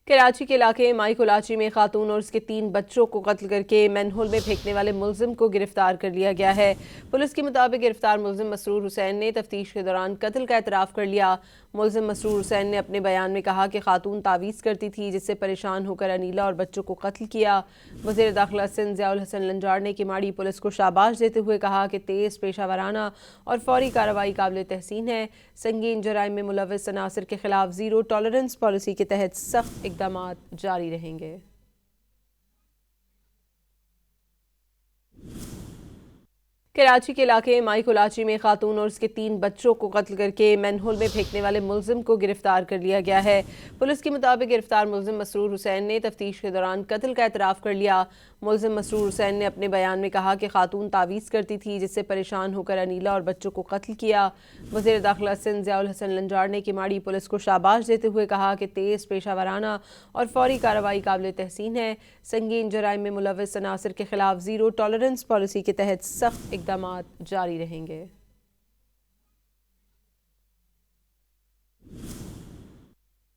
کراچی کے علاقے مائی کولاچی میں خاتون اور اس کے 3 بچوں کو قتل کر کے مین ہول میں پھینکنے والے ملزم کو گرفتار کر لیا گیا ہے۔ پولیس کے مطابق گرفتار ملزم مسرور حسین نے تفتیش کے دوران قتل کا اعتراف کر لیا۔ ملزم مسرور حسین نے اپنے بیان میں کہا کہ خاتون تعویذ کرتی تھی، جس سے پریشان ہو کر انیلہ اور بچوں کو قتل کیا۔ وزیر داخلہ سندھ ضیاء الحسن لنجاڑ نے کماڑی پولیس کو شاباش دیتے ہوئے کہا کہ تیز پیشہ ورانہ اور فوری کارروائی قابل تحسین ہے۔ سنگین جرائم میں ملوث عناصر کے خلاف زیرو ٹالرنس پالیسی کے تحت سخت اقدامات جاری رہیں گے۔ کراچی کے علاقے مائی کولاچی میں خاتون اور اس کے 3 بچوں کو قتل کر کے مین ہول میں پھینکنے والے ملزم کو گرفتار کر لیا گیا ہے۔ پولیس کے مطابق گرفتار ملزم مسرور حسین نے تفتیش کے دوران قتل کا اعتراف کر لیا۔ ملزم مسرور حسین نے اپنے بیان میں کہا کہ خاتون تعویذ کرتی تھی، جس سے پریشان ہو کر انیلہ اور بچوں کو قتل کیا۔ وزیر داخلہ سندھ ضیاء الحسن لنجاڑ نے کماڑی پولیس کو شاباش دیتے ہوئے کہا کہ تیز پیشہ ورانہ اور فوری کارروائی قابل تحسین ہے۔ سنگین جرائم میں ملوث عناصر کے خلاف زیرو ٹالرنس پالیسی کے تحت سخت اقدامات جاری رہیں گے۔